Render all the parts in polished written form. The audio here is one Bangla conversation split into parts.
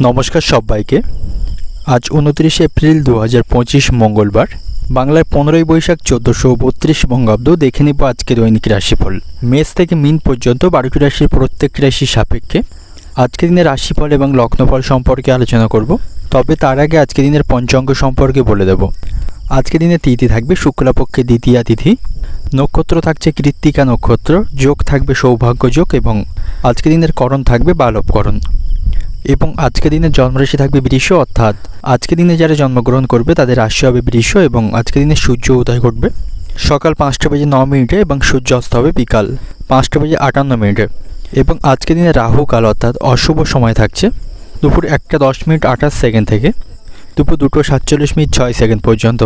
নমস্কার সবাইকে। আজ 29 এপ্রিল 2025 মঙ্গলবার, বাংলায় 15ই বৈশাখ 1432 বঙ্গাব্দ। দেখে নেব আজকে দৈনিক রাশিফল। মেষ থেকে মিন পর্যন্ত 12টি রাশির প্রত্যেকটি রাশির সাপেক্ষে আজকের দিনের রাশিফল এবং লগ্নফল সম্পর্কে আলোচনা করব। তবে তার আগে আজকের দিনের পঞ্চাঙ্গ সম্পর্কে বলে দেব। আজকের দিনে তিথি থাকবে শুক্লাপক্ষে দ্বিতীয়া তিথি, নক্ষত্র থাকছে কৃত্তিকা নক্ষত্র, যোগ থাকবে সৌভাগ্য যোগ এবং আজকের দিনের করণ থাকবে বালবকরণ। এবং আজকের দিনের জন্মরাশি থাকবে বৃষ, অর্থাৎ আজকের দিনে যারা জন্মগ্রহণ করবে তাদের রাশি হবে বৃষ। এবং আজকের দিনে সূর্য উদয় ঘটবে সকাল 5:09 এবং সূর্য অস্ত হবে বিকাল 5:58। এবং আজকের দিনে রাহু কাল অর্থাৎ অশুভ সময় থাকছে দুপুর 1:10:28 থেকে দুপুর 2:47:06 পর্যন্ত।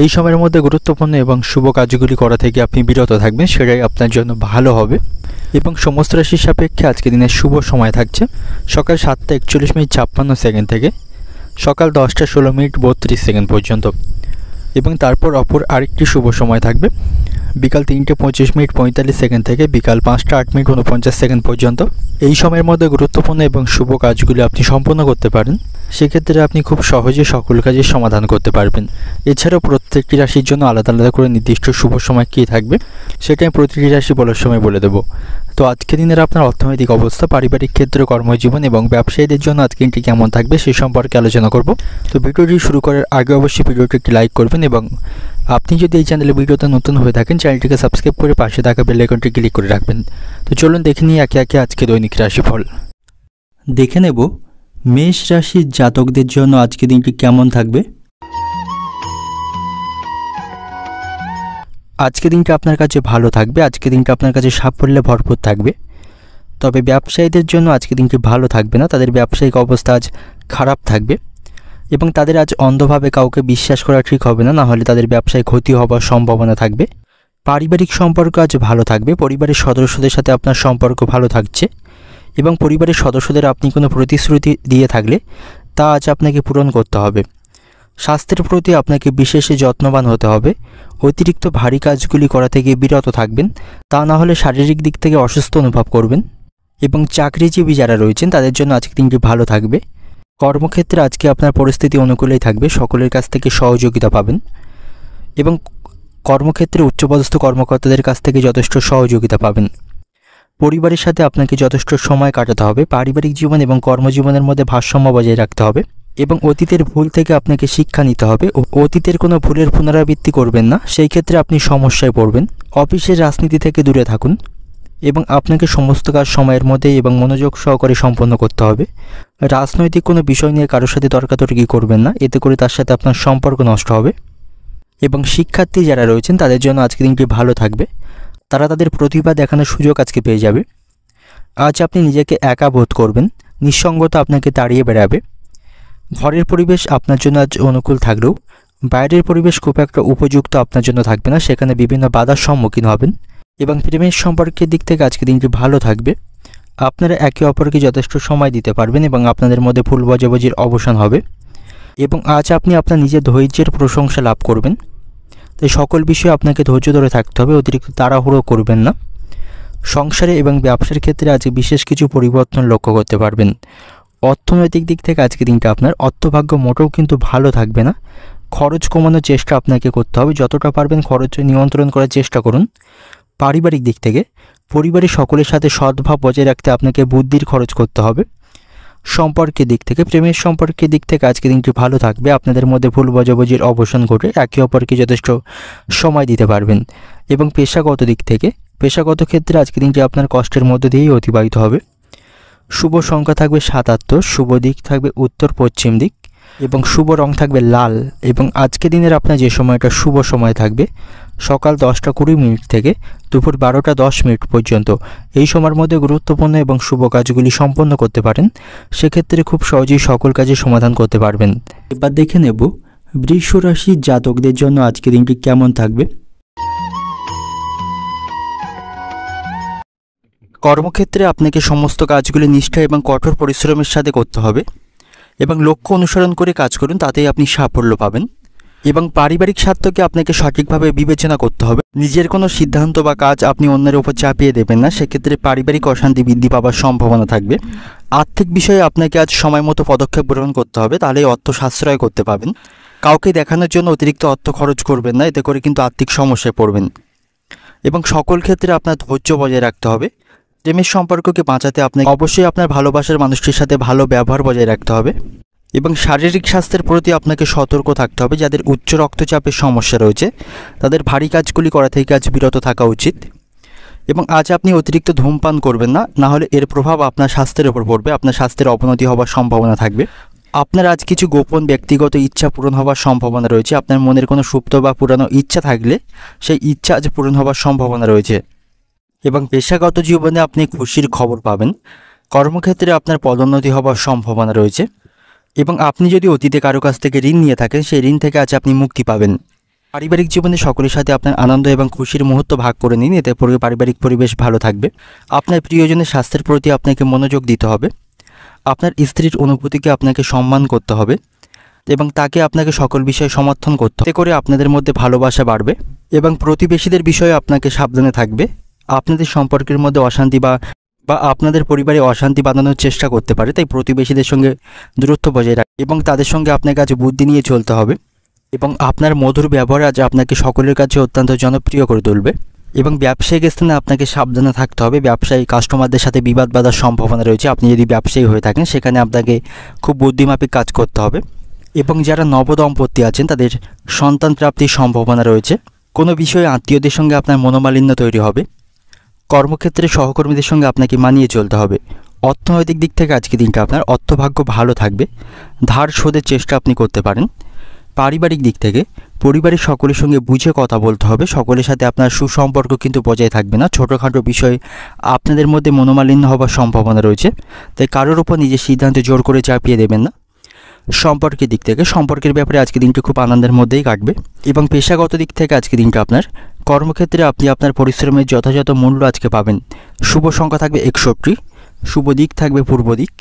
এই সময়ের মধ্যে গুরুত্বপূর্ণ এবং শুভ কাজগুলি করা থেকে আপনি বিরত থাকবেন, সেটাই আপনার জন্য ভালো হবে। এবং সমস্ত রাশির সাপেক্ষে আজকের দিনের শুভ সময় থাকছে সকাল 7:41:56 থেকে সকাল 10:16:32 পর্যন্ত। এবং তারপর অপর আরেকটি শুভ সময় থাকবে বিকাল 3:25:45 থেকে বিকাল 5:08:49 পর্যন্ত। এই সময়ের মধ্যে গুরুত্বপূর্ণ এবং শুভ কাজগুলি আপনি সম্পন্ন করতে পারেন, সেক্ষেত্রে আপনি খুব সহজে সকল কাজের সমাধান করতে পারবেন। এছাড়াও প্রত্যেকটি রাশির জন্য আলাদা আলাদা করে নির্দিষ্ট শুভ সময় কী থাকবে সেটা আমি প্রতিটি রাশি বলার সময় বলে দেবো। তো আজকের দিনের আপনার অর্থনৈতিক অবস্থা, পারিবারিক ক্ষেত্রে, কর্মজীবন এবং ব্যবসায়ীদের জন্য আজকের দিনটি কেমন থাকবে সে সম্পর্কে আলোচনা করব। তো ভিডিওটি শুরু করার আগে অবশ্যই ভিডিওটি একটি লাইক করবেন এবং আপনি যদি এই চ্যানেলে ভিডিওতে নতুন হয়ে থাকেন চ্যানেলটিকে সাবস্ক্রাইব করে পাশে থাকা বেল আইকনটি ক্লিক করে রাখবেন। তো চলুন দেখে নিই একে একে আজকে দৈনিক রাশিফল। দেখে নেব মেষ রাশির জাতকদের জন্য আজকে দিনটি কেমন থাকবে। আজকে দিনটা আপনার কাছে ভালো থাকবে, আজকে দিনটা আপনার কাছে সাফল্যে ভরপুর থাকবে। তবে ব্যবসায়ীদের জন্য আজকে দিনটি ভালো থাকবে না, তাদের ব্যবসায়িক অবস্থা আজ খারাপ থাকবে এবং তাদের আজ অন্ধভাবে কাউকে বিশ্বাস করা ঠিক হবে না, নাহলে তাদের ব্যবসায় ক্ষতি হওয়ার সম্ভাবনা থাকবে। পারিবারিক সম্পর্ক আজ ভালো থাকবে, পরিবারের সদস্যদের সাথে আপনার সম্পর্ক ভালো থাকছে এবং পরিবারের সদস্যদের আপনি কোনো প্রতিশ্রুতি দিয়ে থাকলে তা আজ আপনাকে পূরণ করতে হবে। স্বাস্থ্যের প্রতি আপনাকে বিশেষ যত্নবান হতে হবে, অতিরিক্ত ভারী কাজগুলি করা থেকে বিরত থাকবেন, তা না হলে শারীরিক দিক থেকে অসুস্থ অনুভব করবেন। এবং চাকরিজীবী যারা রয়েছেন তাদের জন্য আজকে দিনটি ভালো থাকবে। কর্মক্ষেত্রে আজকে আপনার পরিস্থিতি অনুকূলেই থাকবে, সকলের কাছ থেকে সহযোগিতা পাবেন এবং কর্মক্ষেত্রে উচ্চপদস্থ কর্মকর্তাদের কাছ থেকে যথেষ্ট সহযোগিতা পাবেন। পরিবারের সাথে আপনাকে যথেষ্ট সময় কাটাতে হবে, পারিবারিক জীবন এবং কর্মজীবনের মধ্যে ভারসাম্য বজায় রাখতে হবে এবং অতীতের ভুল থেকে আপনাকে শিক্ষা নিতে হবে। অতীতের কোনো ভুলের পুনরাবৃত্তি করবেন না, সেই ক্ষেত্রে আপনি সমস্যায় পড়বেন। অফিসের রাজনীতি থেকে দূরে থাকুন এবং আপনাকে সমস্ত কাজ সময়ের মধ্যে এবং মনোযোগ সহকারে সম্পন্ন করতে হবে। রাজনৈতিক কোনো বিষয় নিয়ে কারোর সাথে তর্কাতর্কি করবেন না, এতে করে তার সাথে আপনার সম্পর্ক নষ্ট হবে। এবং শিক্ষার্থী যারা রয়েছেন তাদের জন্য আজকে দিনটি ভালো থাকবে, তারা তাদের প্রতিভা দেখানোর সুযোগ আজকে পেয়ে যাবে। আজ আপনি নিজেকে একা বোধ করবেন, নিঃসঙ্গতা আপনাকে তাড়িয়ে বেড়াবে। ঘরের পরিবেশ আপনার জন্য আজ অনুকূল থাকলেও বাইরের পরিবেশ খুব একটা উপযুক্ত আপনার জন্য থাকবে না, সেখানে বিভিন্ন বাধার সম্মুখীন হবেন। এবং প্রেমের সম্পর্কের দিক থেকে আজকে দিনটি ভালো থাকবে, আপনারা একে অপরকে যথেষ্ট সময় দিতে পারবেন এবং আপনাদের মধ্যে ভুল বোঝাবুঝির অবসান হবে। এবং আজ আপনি আপনার নিজের ধৈর্যের প্রশংসা লাভ করবেন, তাই সকল বিষয়ে আপনাকে ধৈর্য ধরে থাকতে হবে, অতিরিক্ত তাড়াহুড়ো করবেন না। সংসারে এবং ব্যবসার ক্ষেত্রে আজকে বিশেষ কিছু পরিবর্তন লক্ষ্য করতে পারবেন। অর্থনৈতিক দিক থেকে আজকে দিনটা আপনার অর্থভাগ্য মোটেও কিন্তু ভালো থাকবে না, খরচ কমানোর চেষ্টা আপনাকে করতে হবে, যতটা পারবেন খরচ নিয়ন্ত্রণ করার চেষ্টা করুন। পারিবারিক দিক থেকে পরিবারের সকলের সাথে সদ্ভাব বজায় রাখতে আপনাকে বুদ্ধির খরচ করতে হবে। সম্পর্কের দিক থেকে, প্রেমের সম্পর্কের দিক থেকে আজকে দিনটি ভালো থাকবে, আপনাদের মধ্যে ভুল বোঝাবুঝির অবসান ঘটে একে অপরকে যথেষ্ট সময় দিতে পারবেন। এবং পেশাগত দিক থেকে, পেশাগত ক্ষেত্রে আজকে দিনটি আপনার কষ্টের মধ্য দিয়েই অতিবাহিত হবে। শুভ সংখ্যা থাকবে 77, শুভ দিক থাকবে উত্তর পশ্চিম দিক এবং শুভ রং থাকবে লাল। এবং আজকে দিনের আপনার যে সময়টা শুভ সময় থাকবে সকাল 10:20 থেকে দুপুর 12:10 পর্যন্ত। এই সময়ের মধ্যে গুরুত্বপূর্ণ এবং শুভ কাজগুলি সম্পন্ন করতে পারেন, সেক্ষেত্রে খুব সহজেই সকল কাজের সমাধান করতে পারবেন। এবার দেখে নেব বৃষ রাশির জাতকদের জন্য আজকে দিনটি কেমন থাকবে। কর্মক্ষেত্রে আপনাকে সমস্ত কাজগুলি নিষ্ঠা এবং কঠোর পরিশ্রমের সাথে করতে হবে এবং লক্ষ্য অনুসরণ করে কাজ করুন, তাতেই আপনি সাফল্য পাবেন। এবং পারিবারিক স্বার্থকে আপনাকে সঠিকভাবে বিবেচনা করতে হবে। নিজের কোনো সিদ্ধান্ত বা কাজ আপনি অন্যের উপর চাপিয়ে দেবেন না, সেক্ষেত্রে পারিবারিক অশান্তি বৃদ্ধি পাওয়ার সম্ভাবনা থাকবে। আর্থিক বিষয়ে আপনাকে আজ সময় মতো পদক্ষেপ গ্রহণ করতে হবে, তাহলে অর্থ সাশ্রয় করতে পারবেন। কাউকে দেখানোর জন্য অতিরিক্ত অর্থ খরচ করবেন না, এতে করে কিন্তু আর্থিক সমস্যায় পড়বেন। এবং সকল ক্ষেত্রে আপনার ধৈর্য বজায় রাখতে হবে। প্রেমের সম্পর্ককে বাঁচাতে আপনাকে অবশ্যই আপনার ভালোবাসার মানুষটির সাথে ভালো ব্যবহার বজায় রাখতে হবে। এবং শারীরিক স্বাস্থ্যের প্রতি আপনাকে সতর্ক থাকতে হবে। যাদের উচ্চ রক্তচাপের সমস্যা রয়েছে তাদের ভারী কাজগুলি করা থেকে আজ বিরত থাকা উচিত। এবং আজ আপনি অতিরিক্ত ধূমপান করবেন না, না হলে এর প্রভাব আপনার স্বাস্থ্যের উপর পড়বে, আপনার স্বাস্থ্যের অবনতি হওয়ার সম্ভাবনা থাকবে। আপনার আজ কিছু গোপন ব্যক্তিগত ইচ্ছা পূরণ হওয়ার সম্ভাবনা রয়েছে। আপনার মনের কোনো সুপ্ত বা পুরানো ইচ্ছা থাকলে সেই ইচ্ছা আজ পূরণ হওয়ার সম্ভাবনা রয়েছে। এবং পেশাগত জীবনে আপনি খুশির খবর পাবেন। কর্মক্ষেত্রে আপনার পদোন্নতি হওয়ার সম্ভাবনা রয়েছে। এবং আপনি যদি অতীতে কারো কাছ থেকে ঋণ নিয়ে থাকেন, সেই ঋণ থেকে আজ আপনি মুক্তি পাবেন। পারিবারিক জীবনে সকলের সাথে আপনার আনন্দ এবং খুশির মুহূর্ত ভাগ করে নিন, এতে পারিবারিক পরিবেশ ভালো থাকবে। আপনার প্রিয়জনের স্বাস্থ্যের প্রতি আপনাকে মনোযোগ দিতে হবে। আপনার স্ত্রীর অনুভূতিকে আপনাকে সম্মান করতে হবে এবং তাকে আপনাকে সকল বিষয়ে সমর্থন করতে হবে। এতে করে আপনাদের মধ্যে ভালোবাসা বাড়বে। এবং প্রতিবেশীদের বিষয়ে আপনাকে সাবধানে থাকবে। আপনাদের সম্পর্কের মধ্যে অশান্তি বা আপনাদের পরিবারে অশান্তি বাঁধানোর চেষ্টা করতে পারে, তাই প্রতিবেশীদের সঙ্গে দূরত্ব বজায় রাখবে এবং তাদের সঙ্গে আপনাকে আজ বুদ্ধি নিয়ে চলতে হবে। এবং আপনার মধুর ব্যবহার আজ আপনাকে সকলের কাছে অত্যন্ত জনপ্রিয় করে তুলবে। এবং ব্যবসায়িক স্থানে আপনাকে সাবধানে থাকতে হবে। ব্যবসায়ী কাস্টমারদের সাথে বিবাদ বাঁধার সম্ভাবনা রয়েছে। আপনি যদি ব্যবসায়ী হয়ে থাকেন সেখানে আপনাকে খুব বুদ্ধিমাফিক কাজ করতে হবে। এবং যারা নবদম্পতি আছেন তাদের সন্তান প্রাপ্তির সম্ভাবনা রয়েছে। কোনো বিষয়ে আত্মীয়দের সঙ্গে আপনার মনোমালিন্য তৈরি হবে। কর্মক্ষেত্রে সহকর্মীদের সঙ্গে আপনাকে মানিয়ে চলতে হবে। অর্থনৈতিক দিক থেকে আজকে দিনটা আপনার অর্থভাগ্য ভালো থাকবে। ধার শোধের চেষ্টা আপনি করতে পারেন। পারিবারিক দিক থেকে পরিবারের সকলের সঙ্গে বুঝে কথা বলতে হবে। সকলের সাথে আপনার সুসম্পর্ক কিন্তু বজায় থাকবে না। ছোটোখাটো বিষয়ে আপনাদের মধ্যে মনোমালিন্য হওয়ার সম্ভাবনা রয়েছে, তাই কারোর উপর নিজের সিদ্ধান্তে জোর করে চাপিয়ে দেবেন না। সম্পর্কের দিক থেকে সম্পর্কের ব্যাপারে আজকে দিনটি খুব আনন্দের মধ্যেই কাটবে। এবং পেশাগত দিক থেকে আজকে দিনটা আপনার কর্মক্ষেত্রে আপনি আপনার পরিশ্রমের যথাযথ মূল্য আজকে পাবেন। শুভ সংখ্যা থাকবে 61, শুভ দিক থাকবে পূর্ব দিক,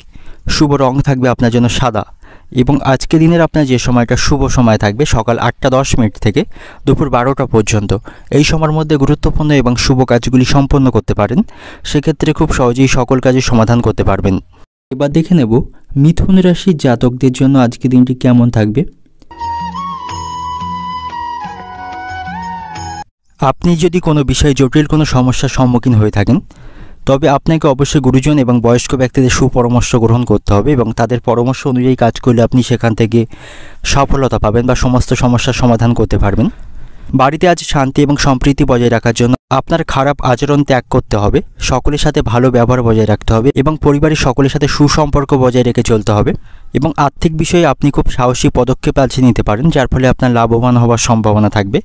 শুভ রং থাকবে আপনার জন্য সাদা। এবং আজকে দিনের আপনার যে সময়টা শুভ সময় থাকবে সকাল 8:10 থেকে দুপুর 12টা পর্যন্ত, এই সময়ের মধ্যে গুরুত্বপূর্ণ এবং শুভ কাজগুলি সম্পন্ন করতে পারেন। সেক্ষেত্রে খুব সহজেই সকল কাজের সমাধান করতে পারবেন। এবার দেখে নেব মিথুন রাশির জাতকদের জন্য আজকে দিনটি কেমন থাকবে। আপনি যদি কোনো বিষয়ে জটিল কোনো সমস্যার সম্মুখীন হয়ে থাকেন তবে আপনাকে অবশ্যই গুরুজন এবং বয়স্ক ব্যক্তিদের সুপরামর্শ গ্রহণ করতে হবে এবং তাদের পরামর্শ অনুযায়ী কাজ করলে আপনি সেখান থেকে সফলতা পাবেন বা সমস্ত সমস্যার সমাধান করতে পারবেন। বাড়িতে আজ শান্তি এবং সম্প্রীতি বজায় রাখার জন্য আপনার খারাপ আচরণ ত্যাগ করতে হবে। সকলের সাথে ভালো ব্যবহার বজায় রাখতে হবে এবং পরিবারের সকলের সাথে সুসম্পর্ক বজায় রেখে চলতে হবে। এবং আর্থিক বিষয়ে আপনি খুব সাহসী পদক্ষেপ আজ নিতে পারেন, যার ফলে আপনার লাভবান হওয়ার সম্ভাবনা থাকবে।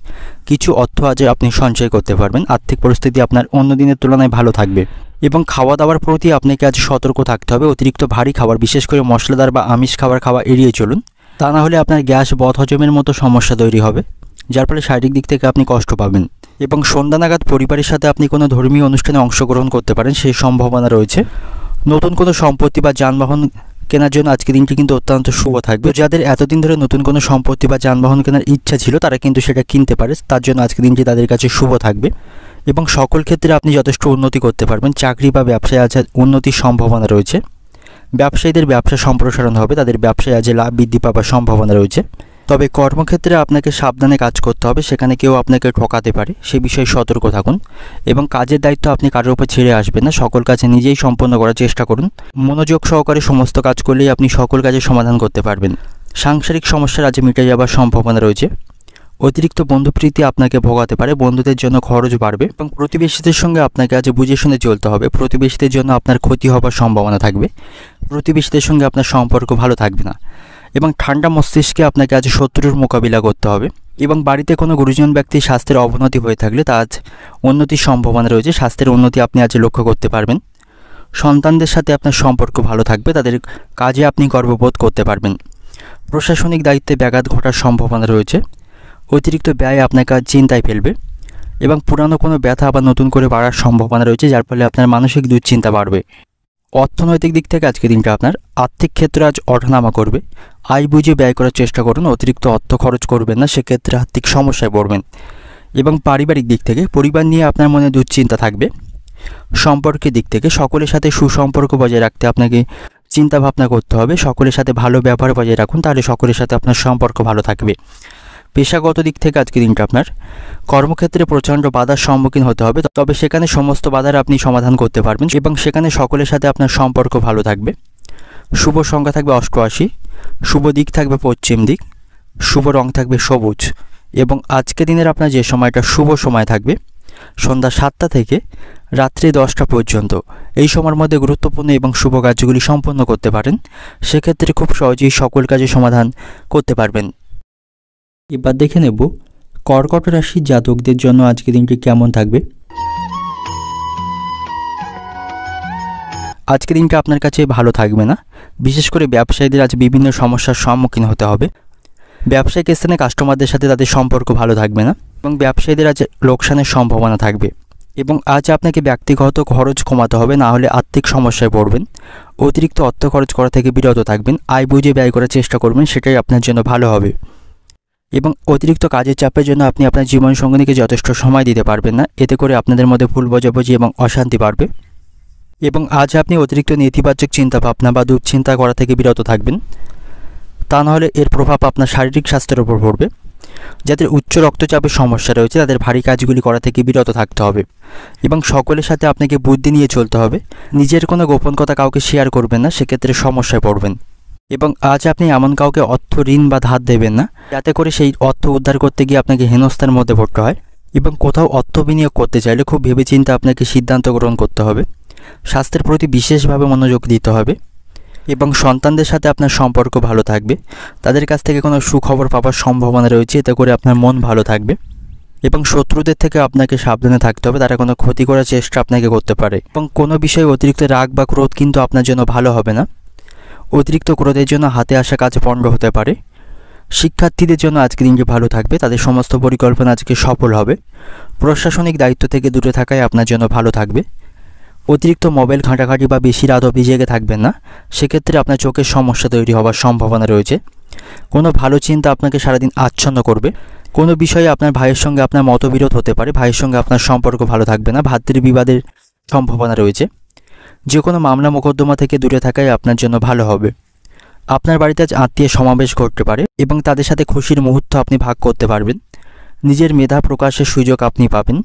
কিছু অর্থ আজ আপনি সঞ্চয় করতে পারবেন। আর্থিক পরিস্থিতি আপনার অন্য দিনের তুলনায় ভালো থাকবে। এবং খাওয়া দাওয়ার প্রতি আপনাকে আজ সতর্ক থাকতে হবে। অতিরিক্ত ভারী খাবার, বিশেষ করে মশলাদার বা আমিষ খাওয়া এড়িয়ে চলুন। তা না হলে আপনার গ্যাস বদহজমের মতো সমস্যা তৈরি হবে, যার ফলে শারীরিক দিক থেকে আপনি কষ্ট পাবেন। এবং সন্ধ্যা নাগাদ পরিবারের সাথে আপনি কোনো ধর্মীয় অনুষ্ঠানে অংশগ্রহণ করতে পারেন, সেই সম্ভাবনা রয়েছে। নতুন কোনো সম্পত্তি বা যানবাহন কেনার জন্য আজকে দিনটি কিন্তু অত্যন্ত শুভ থাকবে। যাদের এতদিন ধরে নতুন কোনো সম্পত্তি বা যানবাহন কেনার ইচ্ছা ছিল তারা কিন্তু সেটা কিনতে পারে, তার জন্য আজকে দিনটি তাদের কাছে শুভ থাকবে। এবং সকল ক্ষেত্রে আপনি যথেষ্ট উন্নতি করতে পারবেন। চাকরি বা ব্যবসায় আজ উন্নতির সম্ভাবনা রয়েছে। ব্যবসায়ীদের ব্যবসা সম্প্রসারণ হবে, তাদের ব্যবসায় আজ লাভ বৃদ্ধি পাওয়ার সম্ভাবনা রয়েছে। তবে কর্মক্ষেত্রে আপনাকে সাবধানে কাজ করতে হবে, সেখানে কেউ আপনাকে ঠকাতে পারে, সে বিষয়ে সতর্ক থাকুন। এবং কাজের দায়িত্ব আপনি কারোর উপর ছেড়ে আসবেন না, সকল কাজ নিজেই সম্পন্ন করার চেষ্টা করুন। মনোযোগ সহকারে সমস্ত কাজ করলেই আপনি সকল কাজের সমাধান করতে পারবেন। সাংসারিক সমস্যার আজ মিটে যাওয়ার সম্ভাবনা রয়েছে। অতিরিক্ত বন্ধুপ্রীতি আপনাকে ভোগাতে পারে, বন্ধুদের জন্য খরচ বাড়বে এবং প্রতিবেশীদের সঙ্গে আপনাকে আজ বুঝে শুনে চলতে হবে। প্রতিবেশীদের জন্য আপনার ক্ষতি হওয়ার সম্ভাবনা থাকবে। প্রতিবেশীদের সঙ্গে আপনার সম্পর্ক ভালো থাকবে না এবং ঠান্ডা মস্তিষ্কে আপনাকে আজ শত্রুর মোকাবিলা করতে হবে। এবং বাড়িতে কোনো গুরুজন ব্যক্তির স্বাস্থ্যের অবনতি হয়ে থাকলে তা আজ উন্নতির সম্ভাবনা রয়েছে। স্বাস্থ্যের উন্নতি আপনি আজ লক্ষ্য করতে পারবেন। সন্তানদের সাথে আপনার সম্পর্ক ভালো থাকবে, তাদের কাজে আপনি গর্ববোধ করতে পারবেন। প্রশাসনিক দায়িত্বে ব্যাঘাত ঘটার সম্ভাবনা রয়েছে। অতিরিক্ত ব্যয় আপনাকে আজ চিন্তায় ফেলবে এবং পুরানো কোনো ব্যথা আবার নতুন করে বাড়ার সম্ভাবনা রয়েছে, যার ফলে আপনার মানসিক দুশ্চিন্তা বাড়বে। অর্থনৈতিক দিক থেকে আজকে দিনটা আপনার আর্থিক ক্ষেত্রে আজ ওঠানামা করবে। আয় বুঝে ব্যয় করার চেষ্টা করুন, অতিরিক্ত অর্থ খরচ করবেন না, সেক্ষেত্রে আর্থিক সমস্যায় পড়বেন। এবং পারিবারিক দিক থেকে পরিবার নিয়ে আপনার মনে দুশ্চিন্তা থাকবে। সম্পর্কের দিক থেকে সকলের সাথে সুসম্পর্ক বজায় রাখতে আপনাকে চিন্তা ভাবনা করতে হবে। সকলের সাথে ভালো ব্যবহার বজায় রাখুন, তাহলে সকলের সাথে আপনার সম্পর্ক ভালো থাকবে। পেশাগত দিক থেকে আজকের দিনটা আপনার কর্মক্ষেত্রে প্রচণ্ড বাধার সম্মুখীন হতে হবে, তবে সেখানে সমস্ত বাধার আপনি সমাধান করতে পারবেন এবং সেখানে সকলের সাথে আপনার সম্পর্ক ভালো থাকবে। শুভ সংখ্যা থাকবে 88, শুভ দিক থাকবে পশ্চিম দিক, শুভ রং থাকবে সবুজ। এবং আজকের দিনের আপনার যে সময়টা শুভ সময় থাকবে সন্ধ্যা 7টা থেকে রাত্রি 10টা পর্যন্ত, এই সময়ের মধ্যে গুরুত্বপূর্ণ এবং শুভ কাজগুলি সম্পন্ন করতে পারেন। সেক্ষেত্রে খুব সহজেই সকল কাজের সমাধান করতে পারবেন। এবার দেখে নেব কর্কট রাশির জাতকদের জন্য আজকের দিনটি কেমন থাকবে। আজকের দিনটা আপনার কাছে ভালো থাকবে না। বিশেষ করে ব্যবসায়ীদের আজ বিভিন্ন সমস্যার সম্মুখীন হতে হবে। ব্যবসায়িক স্থানে কাস্টমারদের সাথে তাদের সম্পর্ক ভালো থাকবে না এবং ব্যবসায়ীদের আজ লোকসানের সম্ভাবনা থাকবে। এবং আজ আপনাকে ব্যক্তিগত খরচ কমাতে হবে, না হলে আর্থিক সমস্যায় পড়বেন। অতিরিক্ত অর্থ খরচ করা থেকে বিরত থাকবেন, আয় বুঝে ব্যয় করার চেষ্টা করবেন, সেটাই আপনার জন্য ভালো হবে। এবং অতিরিক্ত কাজের চাপের জন্য আপনি আপনার জীবনসঙ্গীকে যথেষ্ট সময় দিতে পারবেন না, এতে করে আপনাদের মধ্যে ভুল বোঝাবুঝি এবং অশান্তি বাড়বে। এবং আজ আপনি অতিরিক্ত নেতিবাচক চিন্তাভাবনা বা দুশ্চিন্তা করা থেকে বিরত থাকবেন, তা নাহলে এর প্রভাব আপনার শারীরিক স্বাস্থ্যের উপর পড়বে। যাদের উচ্চ রক্তচাপের সমস্যা রয়েছে তাদের ভারী কাজগুলি করা থেকে বিরত থাকতে হবে এবং সকলের সাথে আপনাকে বুদ্ধি নিয়ে চলতে হবে। নিজের কোনো গোপন কথা কাউকে শেয়ার করবেন না, সেক্ষেত্রে সমস্যায় পড়বেন। এবং আজ আপনি এমন কাউকে অর্থ ঋণ বা ধার দেবেন না, যাতে করে সেই অর্থ উদ্ধার করতে গিয়ে আপনাকে হেনস্থার মধ্যে পড়তে হয়। এবং কোথাও অর্থ বিনিয়োগ করতে চাইলে খুব ভেবেচিন্তে আপনাকে সিদ্ধান্ত গ্রহণ করতে হবে। স্বাস্থ্যের প্রতি বিশেষভাবে মনোযোগ দিতে হবে। এবং সন্তানদের সাথে আপনার সম্পর্ক ভালো থাকবে, তাদের কাছ থেকে কোনো সুখবর পাওয়ার সম্ভাবনা রয়েছে, এতে করে আপনার মন ভালো থাকবে। এবং শত্রুদের থেকে আপনাকে সাবধানে থাকতে হবে, তারা কোনো ক্ষতি করার চেষ্টা আপনাকে করতে পারে। এবং কোনো বিষয়ে অতিরিক্ত রাগ বা ক্রোধ কিন্তু আপনার জন্য ভালো হবে না। অতিরিক্ত ক্রোধের জন্য হাতে আসা কাজ পণ্ড হতে পারে। শিক্ষার্থীদের জন্য আজকের দিনটি ভালো থাকবে, তাদের সমস্ত পরিকল্পনা আজকে সফল হবে। প্রশাসনিক দায়িত্ব থেকে দূরে থাকাই আপনার জন্য ভালো থাকবে। অতিরিক্ত মোবাইল ঘাঁটাঘাঁটি বা বেশি রাত অবধি জেগে থাকবেন না, সেক্ষেত্রে আপনার চোখের সমস্যা তৈরি হওয়ার সম্ভাবনা রয়েছে। কোনো ভালো চিন্তা আপনাকে সারাদিন আচ্ছন্ন করবে। কোনো বিষয়ে আপনার ভাইয়ের সঙ্গে আপনার মতবিরোধ হতে পারে, ভাইয়ের সঙ্গে আপনার সম্পর্ক ভালো থাকবে না, ভাতৃবিবাদের সম্ভাবনা রয়েছে। যে কোনো মামলা মোকদ্দমা থেকে দূরে থাকাই আপনার জন্য ভালো হবে। আপনার বাড়িতে আজ আত্মীয় সমাবেশ ঘটতে পারে এবং তাদের সাথে খুশির মুহূর্ত আপনি ভাগ করতে পারবেন। নিজের মেধা প্রকাশের সুযোগ আপনি পাবেন।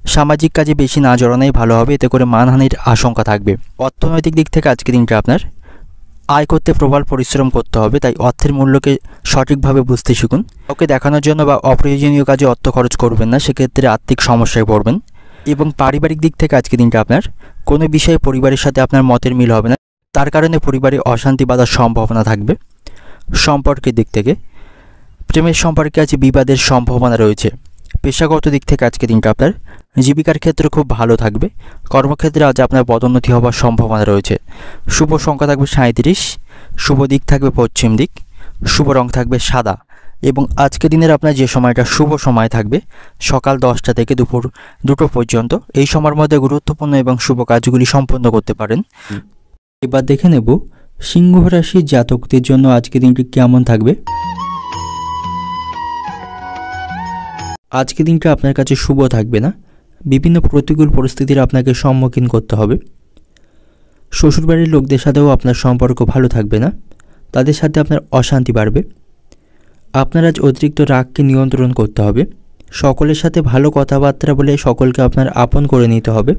সামাজিক কাজে বেশি না জড়ানোই ভালো হবে, এতে করে মানহানির আশঙ্কা থাকবে। অর্থনৈতিক দিক থেকে আজকের দিনটা আপনার আয় করতে প্রবল পরিশ্রম করতে হবে, তাই অর্থের মূল্যকে সঠিকভাবে বুঝতে শিখুন। ওকে দেখানোর জন্য বা অপ্রয়োজনীয় কাজে অর্থ খরচ করবেন না, সেক্ষেত্রে আর্থিক সমস্যায় পড়বেন। এবং পারিবারিক দিক থেকে আজকের দিনটা আপনার কোনো বিষয়ে পরিবারের সাথে আপনার মতের মিল হবে না, তার কারণে পরিবারে অশান্তি বাঁধার সম্ভাবনা থাকবে। সম্পর্কের দিক থেকে প্রেমের সম্পর্কে আজ বিবাদের সম্ভাবনা রয়েছে। পেশাগত দিক থেকে আজকের দিনটা আপনার জীবিকার ক্ষেত্রে খুব ভালো থাকবে। কর্মক্ষেত্রে আজ আপনার পদোন্নতি হওয়ার সম্ভাবনা রয়েছে। শুভ সংখ্যা থাকবে 37, শুভ দিক থাকবে পশ্চিম দিক, শুভ রং থাকবে সাদা। এবং আজকের দিনের আপনার যে সময়টা শুভ সময় থাকবে সকাল 10টা থেকে দুপুর 2টো পর্যন্ত, এই সময়ের মধ্যে গুরুত্বপূর্ণ এবং শুভ কাজগুলি সম্পন্ন করতে পারেন। এবার দেখে নেব সিংহ রাশির জাতকদের জন্য আজকের দিনটি কেমন থাকবে। আজকের দিনটা আপনার কাছে শুভ থাকবে না, বিভিন্ন প্রতিকূল পরিস্থিতির আপনাকে সম্মুখীন করতে হবে। শ্বশুরবাড়ির লোকদের সাথেও আপনার সম্পর্ক ভালো থাকবে না, তাদের সাথে আপনার অশান্তি বাড়বে। আপনার আজ অতিরিক্ত রাগকে নিয়ন্ত্রণ করতে হবে। সকলের সাথে ভালো কথাবার্তা বলে সকলকে আপনার আপন করে নিতে হবে।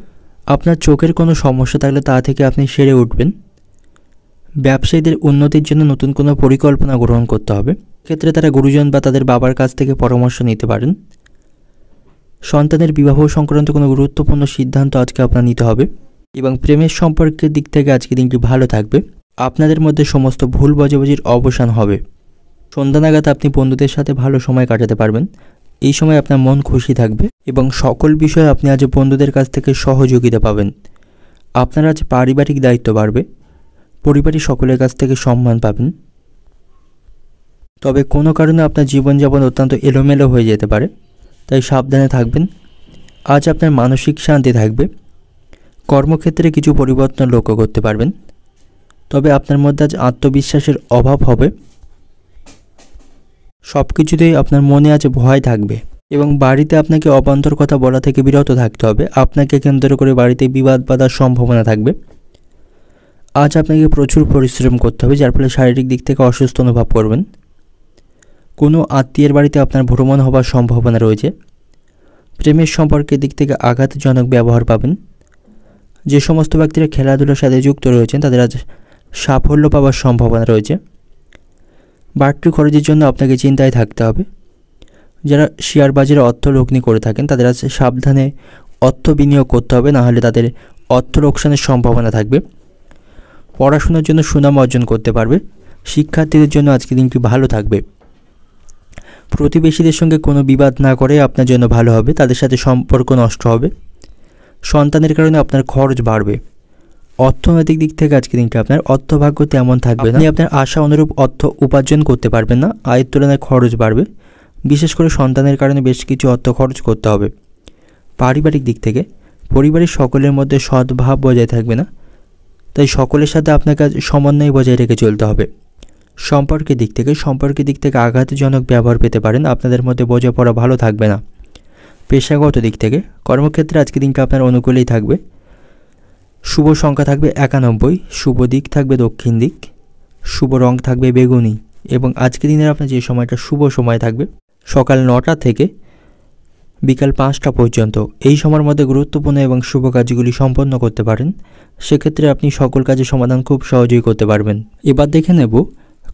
আপনার চোখের কোনো সমস্যা থাকলে তা থেকে আপনি সেরে উঠবেন। ব্যবসায়ীদের উন্নতির জন্য নতুন কোনো পরিকল্পনা গ্রহণ করতে হবে, ক্ষেত্রে তারা গুরুজন বা তাদের বাবার কাছ থেকে পরামর্শ নিতে পারেন। সন্তানের বিবাহ সংক্রান্ত কোনো গুরুত্বপূর্ণ সিদ্ধান্ত আজকে আপনার নিতে হবে। এবং প্রেমের সম্পর্কের দিক থেকে আজকে দিনটি ভালো থাকবে। আপনাদের মধ্যে সমস্ত ভুল বোঝাবুঝির অবসান হবে। সন্ধ্যা নাগাদ আপনি বন্ধুদের সাথে ভালো সময় কাটাতে পারবেন। এই সময় আপনার মন খুশি থাকবে এবং সকল বিষয়ে আপনি আজ বন্ধুদের কাছ থেকে সহযোগিতা পাবেন। আপনার আজ পারিবারিক দায়িত্ব বাড়বে, পরিবারের সকলের কাছ থেকে সম্মান পাবেন। তবে কোনো কারণে আপনার জীবনযাপন অত্যন্ত এলোমেলো হয়ে যেতে পারে, তাই সাবধানে থাকবেন। আজ আপনার মানসিক শান্তি থাকবে। কর্মক্ষেত্রে কিছু পরিবর্তন লক্ষ্য করতে পারবেন, তবে আপনার মধ্যে আজ আত্মবিশ্বাসের অভাব হবে। সব কিছুতেই আপনার মনে আজ ভয় থাকবে এবং বাড়িতে আপনাকে অবান্তর কথা বলা থেকে বিরত থাকতে হবে। আপনাকে কেন্দ্র করে বাড়িতে বিবাদ বাঁধার সম্ভাবনা থাকবে। আজ আপনাকে প্রচুর পরিশ্রম করতে হবে, যার ফলে শারীরিক দিক থেকে অসুস্থ অনুভব করবেন। কোনো আত্মীয়ের বাড়িতে আপনার ভ্রমণ হবার সম্ভাবনা রয়েছে। প্রেমের সম্পর্কের দিক থেকে আঘাতজনক ব্যবহার পাবেন। যে সমস্ত ব্যক্তিরা খেলাধুলার সাথে যুক্ত রয়েছেন তাদের আজ সাফল্য পাওয়ার সম্ভাবনা রয়েছে। বাড়তি খরচের জন্য আপনাকে চিন্তায় থাকতে হবে। যারা শেয়ার বাজারে অর্থ লগ্নি করে থাকেন তাদের আজ সাবধানে অর্থ বিনিয়োগ করতে হবে, নাহলে তাদের অর্থ লোকসানের সম্ভাবনা থাকবে। পড়াশোনার জন্য সুনাম অর্জন করতে পারবে। শিক্ষার্থীদের জন্য আজকের দিনটি ভালো থাকবে। প্রতিবেশীদের সঙ্গে কোনো বিবাদ না করে আপনার জন্য ভালো হবে, তাদের সাথে সম্পর্ক নষ্ট হবে। সন্তানের কারণে আপনার খরচ বাড়বে। অর্থনৈতিক দিক থেকে আজকের দিনটি আপনার অর্থভাগ্য তেমন থাকবে না। আপনি আপনার আশা অনুরূপ অর্থ উপার্জন করতে পারবেন না। আয়ের তুলনায় খরচ বাড়বে। বিশেষ করে সন্তানের কারণে বেশ কিছু অর্থ খরচ করতে হবে। পারিবারিক দিক থেকে পরিবারের সকলের মধ্যে সদ্ভাব বজায় থাকবে না, তাই সকলের সাথে আপনাকে সমন্বয় বজায় রেখে চলতে হবে। সম্পর্কের দিক থেকে আঘাতজনক ব্যবহার পেতে পারেন। আপনাদের মধ্যে বোঝাপড়া ভালো থাকবে না। পেশাগত দিক থেকে কর্মক্ষেত্রে আজকের দিনটা আপনার অনুকূলেই থাকবে। শুভ সংখ্যা থাকবে 91, শুভ দিক থাকবে দক্ষিণ দিক, শুভ রং থাকবে বেগুনি এবং আজকের দিনের আপনার যে সময়টা শুভ সময় থাকবে সকাল 9টা থেকে বিকাল 5টা পর্যন্ত। এই সময়ের মধ্যে গুরুত্বপূর্ণ এবং শুভ কাজগুলি সম্পন্ন করতে পারেন। সেক্ষেত্রে আপনি সকল কাজের সমাধান খুব সহজেই করতে পারবেন। এবার দেখে নেব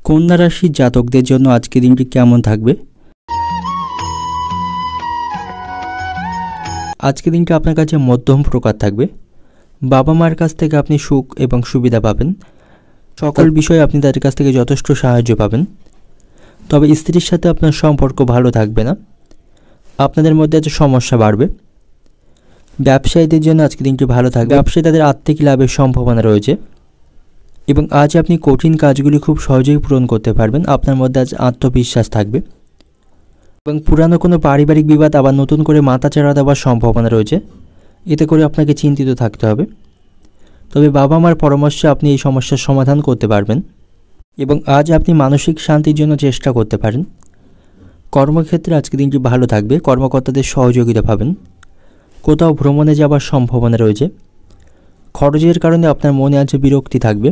কন্যা রাশির জাতকদের জন্য আজকের দিনটি কেমন থাকবে। আজকের দিনটি আপনার কাছে মধ্যম প্রকার থাকবে। বাবা মায়ের কাছ থেকে আপনি সুখ এবং সুবিধা পাবেন। সকল বিষয়ে আপনি তাদের কাছ থেকে যথেষ্ট সাহায্য পাবেন। তবে স্ত্রীর সাথে আপনার সম্পর্ক ভালো থাকবে না। আপনাদের মধ্যে আজ সমস্যা বাড়বে। ব্যবসায়ীদের জন্য আজকের দিনটি ভালো থাকবে। ব্যবসায়ী তাদের আর্থিক লাভের সম্ভাবনা রয়েছে এবং আজ আপনি কঠিন কাজগুলি খুব সহজেই পূরণ করতে পারবেন। আপনার মধ্যে আজ আত্মবিশ্বাস থাকবে এবং পুরানো কোনো পারিবারিক বিবাদ আবার নতুন করে মাথাচাড়া দেওয়ার সম্ভাবনা রয়েছে। এতে করে আপনাকে চিন্তিত থাকতে হবে। তবে বাবা মার পরামর্শে আপনি এই সমস্যার সমাধান করতে পারবেন এবং আজ আপনি মানসিক শান্তির জন্য চেষ্টা করতে পারেন। কর্মক্ষেত্রে আজকের দিনটি ভালো থাকবে। কর্মকর্তাদের সহযোগিতা পাবেন। কোথাও ভ্রমণে যাবার সম্ভাবনা রয়েছে। খরচের কারণে আপনার মনে আজ বিরক্তি থাকবে।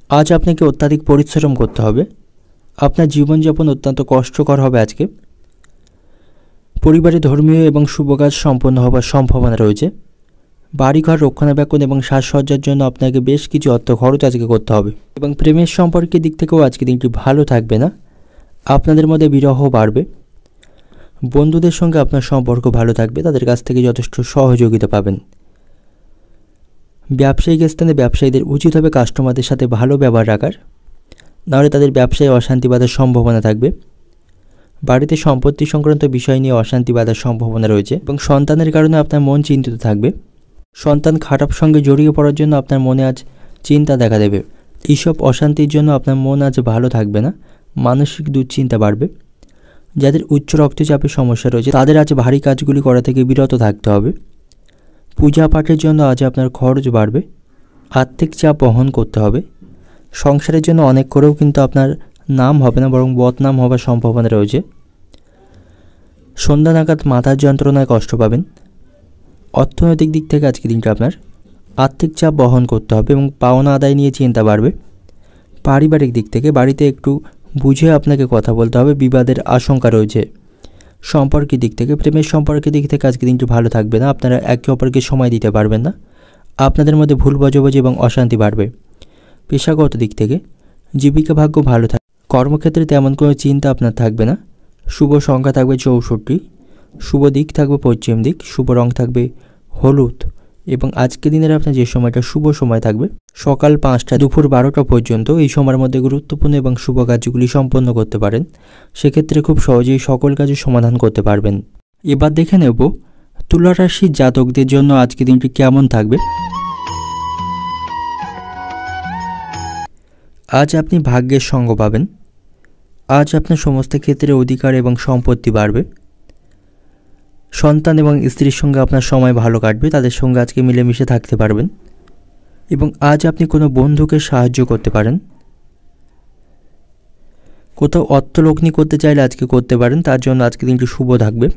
আজ আপনাকে অত্যাধিক পরিশ্রম করতে হবে। আপনার জীবনযাপন অত্যন্ত কষ্টকর হবে আজকে। পরিবারে ধর্মীয় এবং শুভ কাজ সম্পন্ন হবার সম্ভাবনা রয়েছে। বাড়িঘর রক্ষণাবেক্ষণ এবং সাজসজ্জার জন্য আপনাকে বেশ কিছু অর্থ খরচ আজকে করতে হবে এবং প্রেমের সম্পর্কের দিক থেকেও আজকে দিনটি ভালো থাকবে না। আপনাদের মধ্যে বিরহ বাড়বে। বন্ধুদের সঙ্গে আপনার সম্পর্ক ভালো থাকবে। তাদের কাছ থেকে যথেষ্ট সহযোগিতা পাবেন। ব্যবসায়িক স্থানে ব্যবসায়ীদের উচিত হবে কাস্টমারদের সাথে ভালো ব্যবহার রাখার, নাহলে তাদের ব্যবসায় অশান্তি বাঁধার সম্ভাবনা থাকবে। বাড়িতে সম্পত্তি সংক্রান্ত বিষয় নিয়ে অশান্তি বাঁধার সম্ভাবনা রয়েছে এবং সন্তানের কারণে আপনার মন চিন্তিত থাকবে। সন্তান খারাপ সঙ্গে জড়িয়ে পড়ার জন্য আপনার মনে আজ চিন্তা দেখা দেবে। এইসব অশান্তির জন্য আপনার মন আজ ভালো থাকবে না। মানসিক দুশ্চিন্তা বাড়বে। যাদের উচ্চ রক্তচাপের সমস্যা রয়েছে তাদের আজ ভারী কাজগুলি করা থেকে বিরত থাকতে হবে। পূজা পাঠের জন্য আজ আপনার খরচ বাড়বে। আর্থিক চাপ বহন করতে হবে। সংসারের জন্য অনেক করেও কিন্তু আপনার নাম হবে না, বরং বদনাম হবার সম্ভাবনা রয়েছে। সন্ধ্যা নাগাদ মাথার যন্ত্রণায় কষ্ট পাবেন। অর্থনৈতিক দিক থেকে আজকের দিনটা আপনার আর্থিক চাপ বহন করতে হবে এবং পাওনা আদায় নিয়ে চিন্তা বাড়বে। পারিবারিক দিক থেকে বাড়িতে একটু বুঝে আপনাকে কথা বলতে হবে। বিবাদের আশঙ্কা রয়েছে। সম্পর্কের দিক থেকে প্রেমের সম্পর্কের দিক থেকে আজকের দিনটি ভালো থাকবে না। আপনারা একে অপরকে সময় দিতে পারবেন না। আপনাদের মধ্যে ভুল বোঝাবুঝি এবং অশান্তি বাড়বে। পেশাগত দিক থেকে জীবিকা ভাগ্য ভালো থাকবে। কর্মক্ষেত্রে তেমন কোনো চিন্তা আপনার থাকবে না। শুভ সংখ্যা থাকবে 64, শুভ দিক থাকবে পশ্চিম দিক, শুভ রং থাকবে হলুদ এবং আজকের দিনের আপনার যে সময়টা শুভ সময় থাকবে সকাল 5টা দুপুর 12টা পর্যন্ত। এই সময়ের মধ্যে গুরুত্বপূর্ণ এবং শুভ কাজগুলি সম্পন্ন করতে পারেন। সেক্ষেত্রে খুব সহজেই সকল কাজের সমাধান করতে পারবেন। এবার দেখে নেব তুলা রাশির জাতকদের জন্য আজকের দিনটি কেমন থাকবে। আজ আপনি ভাগ্যের সঙ্গ পাবেন। আজ আপনার সমস্ত ক্ষেত্রে অধিকার এবং সম্পত্তি বাড়বে। সন্তান এবং স্ত্রীর সঙ্গে আপনার সময় ভালো কাটবে। তাদের সঙ্গে আজকে মিলেমিশে থাকতে পারবেন এবং আজ আপনি কোনো বন্ধুকে সাহায্য করতে পারেন। কোথাও অর্থলগ্নি করতে চাইলে আজকে করতে পারেন, তার জন্য আজকে দিনটি শুভ থাকবে।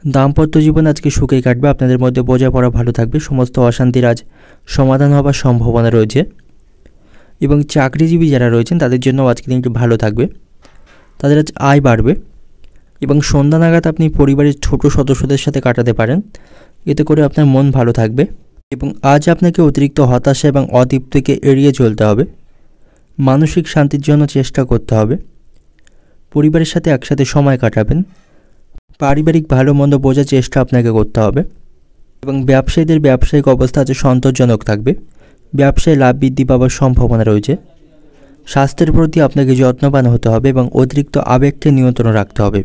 দাম্পত্য জীবন আজকে সুখেই কাটবে, আপনাদের মধ্যে বোঝাপড়া ভালো থাকবে, সমস্ত অশান্তির আজ সমাধান হবার সম্ভাবনা রয়েছে। এবং চাকরিজীবী যারা রয়েছেন তাদের জন্য আজকে দিনটি ভালো থাকবে, তাদের আজ আয় বাড়বে। এবং সন্ধ্যা নাগাদ আপনি পরিবারের ছোট সদস্যদের সাথে কাটাতে পারেন, এতে করে আপনার মন ভালো থাকবে। এবং আজ আপনাকে অতিরিক্ত হতাশা এবং অতৃপ্তিকে এড়িয়ে চলতে হবে, মানসিক শান্তির জন্য চেষ্টা করতে হবে। পরিবারের সাথে একসাথে সময় কাটাবেন, পারিবারিক ভালো মন্দ বোঝার চেষ্টা আপনাকে করতে হবে। এবং ব্যবসায়ীদের ব্যবসায়িক অবস্থা আজ সন্তোষজনক থাকবে, ব্যবসায় লাভ বৃদ্ধি পাওয়ার সম্ভাবনা রয়েছে। স্বাস্থ্যের প্রতি আপনাকে যত্নবান হতে হবে এবং অতিরিক্ত আবেগকে নিয়ন্ত্রণ রাখতে হবে।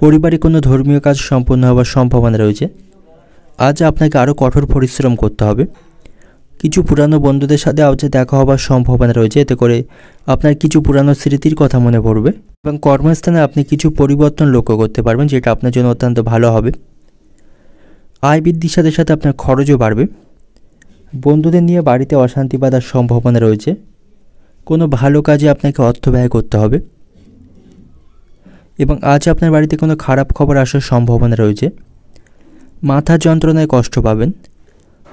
পরিবারে কোনো ধর্মীয় কাজ সম্পন্ন হওয়ার সম্ভাবনা রয়েছে। আজ আপনাকে আরও কঠোর পরিশ্রম করতে হবে। কিছু পুরানো বন্ধুদের সাথে আজ দেখা হওয়ার সম্ভাবনা রয়েছে, এতে করে আপনার কিছু পুরানো স্মৃতির কথা মনে পড়বে। এবং কর্মস্থানে আপনি কিছু পরিবর্তন লক্ষ্য করতে পারবেন, যেটা আপনার জন্য অত্যন্ত ভালো হবে। আয় বৃদ্ধির সাথে সাথে আপনার খরচও বাড়বে। বন্ধুদের নিয়ে বাড়িতে অশান্তি বাঁধার সম্ভাবনা রয়েছে। কোনো ভালো কাজে আপনাকে অর্থ ব্যয় করতে হবে। এবং আজ আপনার বাড়িতে কোনো খারাপ খবর আসার সম্ভাবনা রয়েছে। মাথার যন্ত্রণায় কষ্ট পাবেন।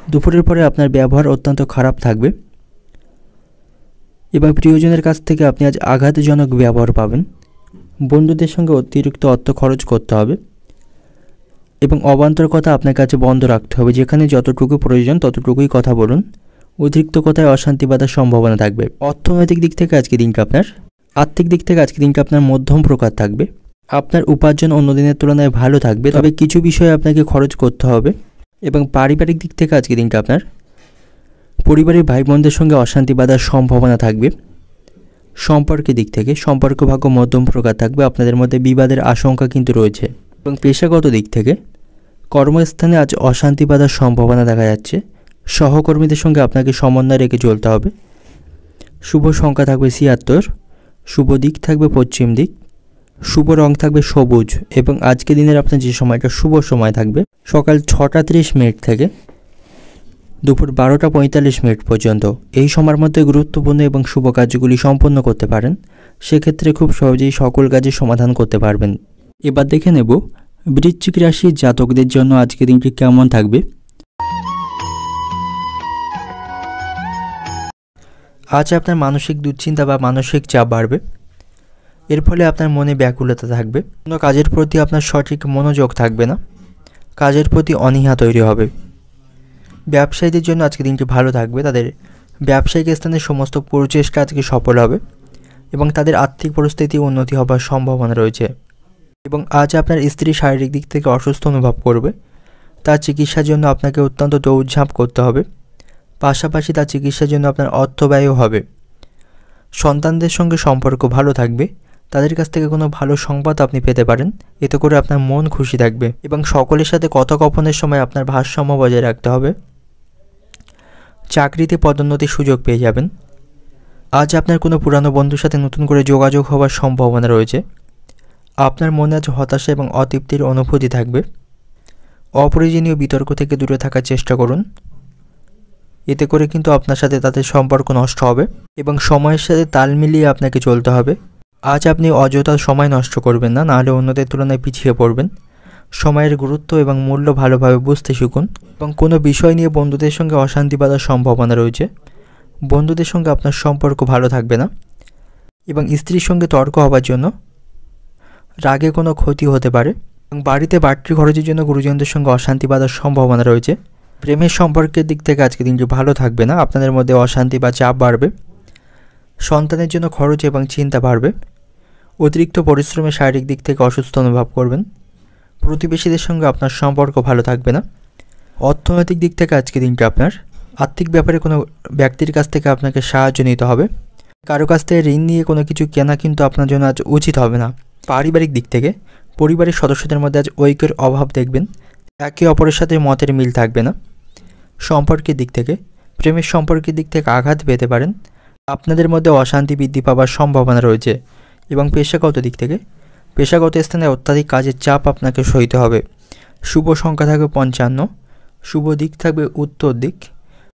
দুপুরের পরে আপনার ব্যবহার অত্যন্ত খারাপ থাকবে এবং প্রিয়জনের কাছ থেকে আপনি আজ আঘাতজনক ব্যবহার পাবেন। বন্ধুদের সঙ্গে অতিরিক্ত অর্থ খরচ করতে হবে এবং অবান্তর কথা আপনার কাছে বন্ধ রাখতে হবে। যেখানে যতটুকু প্রয়োজন ততটুকুই কথা বলুন, অতিরিক্ত কথায় অশান্তি বাঁধার সম্ভাবনা থাকবে। অর্থনৈতিক দিক থেকে আজকে দিনটা আপনার, আর্থিক দিক থেকে আজকে দিনটা আপনার মধ্যম প্রকার থাকবে। আপনার উপার্জন অন্য দিনের তুলনায় ভালো থাকবে, তবে কিছু বিষয়ে আপনাকে খরচ করতে হবে। এবং পারিবারিক দিক থেকে আজকে দিনটা আপনার, পরিবারের ভাই বোনদের সঙ্গে অশান্তি বাঁধার সম্ভাবনা থাকবে। সম্পর্কের দিক থেকে সম্পর্ক ভাগ্য মধ্যম প্রকার থাকবে, আপনাদের মধ্যে বিবাদের আশঙ্কা কিন্তু রয়েছে। এবং পেশাগত দিক থেকে কর্মস্থানে আজ অশান্তি বাঁধার সম্ভাবনা দেখা যাচ্ছে। সহকর্মীদের সঙ্গে আপনাকে সমন্বয় রেখে চলতে হবে। শুভ সংখ্যা থাকবে ৭৬, শুভ দিক থাকবে পশ্চিম দিক, শুভ রং থাকবে সবুজ। এবং আজকে দিনের আপনার যে সময়টা শুভ সময় থাকবে সকাল ৬টা ৩০ মিনিট থেকে দুপুর ১২টা ৪৫ মিনিট পর্যন্ত। এই সময়ের মধ্যে গুরুত্বপূর্ণ এবং শুভ কাজগুলি সম্পন্ন করতে পারেন, সেক্ষেত্রে খুব সহজেই সকল কাজের সমাধান করতে পারবেন। এবার দেখে নেব বৃশ্চিক রাশির জাতকদের জন্য আজকে দিনটি কেমন থাকবে। আজ আপনার মানসিক দুশ্চিন্তা বা মানসিক চাপ বাড়বে, এর ফলে আপনার মনে ব্যাকুলতা থাকবে। কোনো কাজের প্রতি আপনার সঠিক মনোযোগ থাকবে না, কাজের প্রতি অনীহা তৈরি হবে। ব্যবসায়ীদের জন্য আজকে দিনটি ভালো থাকবে, তাদের ব্যবসায়িক স্থানে সমস্ত প্রচেষ্টা আজকে সফল হবে এবং তাদের আর্থিক পরিস্থিতি উন্নতি হবার সম্ভাবনা রয়েছে। এবং আজ আপনার স্ত্রী শারীরিক দিক থেকে অসুস্থ অনুভব করবে, তার চিকিৎসার জন্য আপনাকে অত্যন্ত দৌড়ঝাঁপ করতে হবে। পাশাপাশি তার চিকিৎসার জন্য আপনার অর্থ ব্যয়ও হবে। সন্তানদের সঙ্গে সম্পর্ক ভালো থাকবে, তাদের কাছ থেকে কোনো ভালো সংবাদ আপনি পেতে পারেন, এতে করে আপনার মন খুশি থাকবে। এবং সকলের সাথে কথোপকথনের সময় আপনার ভারসাম্য বজায় রাখতে হবে। চাকরিতে পদোন্নতির সুযোগ পেয়ে যাবেন। আজ আপনার কোনো পুরানো বন্ধুর সাথে নতুন করে যোগাযোগ হওয়ার সম্ভাবনা রয়েছে। আপনার মনে আজ হতাশা এবং অতৃপ্তির অনুভূতি থাকবে। অপ্রয়োজনীয় বিতর্ক থেকে দূরে থাকার চেষ্টা করুন, এতে করে কিন্তু আপনার সাথে তাদের সম্পর্ক নষ্ট হবে। এবং সময়ের সাথে তাল মিলিয়ে আপনাকে চলতে হবে। আজ আপনি অযথা সময় নষ্ট করবেন না, নাহলে অন্যদের তুলনায় পিছিয়ে পড়বেন। সময়ের গুরুত্ব এবং মূল্য ভালোভাবে বুঝতে শিখুন। এবং কোনো বিষয় নিয়ে বন্ধুদের সঙ্গে অশান্তি বাঁধার সম্ভাবনা রয়েছে, বন্ধুদের সঙ্গে আপনার সম্পর্ক ভালো থাকবে না। এবং স্ত্রীর সঙ্গে তর্ক হবার জন্য রাগে কোনো ক্ষতি হতে পারে। এবং বাড়িতে বাড়তি খরচের জন্য গুরুজনদের সঙ্গে অশান্তি বাঁধার সম্ভাবনা রয়েছে। প্রেমের সম্পর্কের দিক থেকে আজকে দিনটি ভালো থাকবে না, আপনাদের মধ্যে অশান্তি বা চাপ বাড়বে। সন্তানের জন্য খরচ এবং চিন্তা বাড়বে। অতিরিক্ত পরিশ্রমে শারীরিক দিক থেকে অসুস্থ অনুভব করবেন। প্রতিবেশীদের সঙ্গে আপনার সম্পর্ক ভালো থাকবে না। অর্থনৈতিক দিক থেকে আজকে দিনটা আপনার, আর্থিক ব্যাপারে কোনো ব্যক্তির কাছ থেকে আপনাকে সাহায্য নিতে হবে। কারো কাছ থেকে ঋণ নিয়ে কোনো কিছু কেনা কিন্তু আপনার জন্য আজ উচিত হবে না। পারিবারিক দিক থেকে পরিবারের সদস্যদের মধ্যে আজ ঐক্যের অভাব দেখবেন, একে অপরের সাথে মতের মিল থাকবে না। সম্পর্কের দিক থেকে প্রেমের সম্পর্কের দিক থেকে আঘাত পেতে পারেন, আপনাদের মধ্যে অশান্তি বৃদ্ধি পাওয়ার সম্ভাবনা রয়েছে। এবং পেশাগত দিক থেকে পেশাগত স্থানে অত্যাধিক কাজের চাপ আপনাকে সইতে হবে। শুভ সংখ্যা থাকবে ৫৫, শুভ দিক থাকবে উত্তর দিক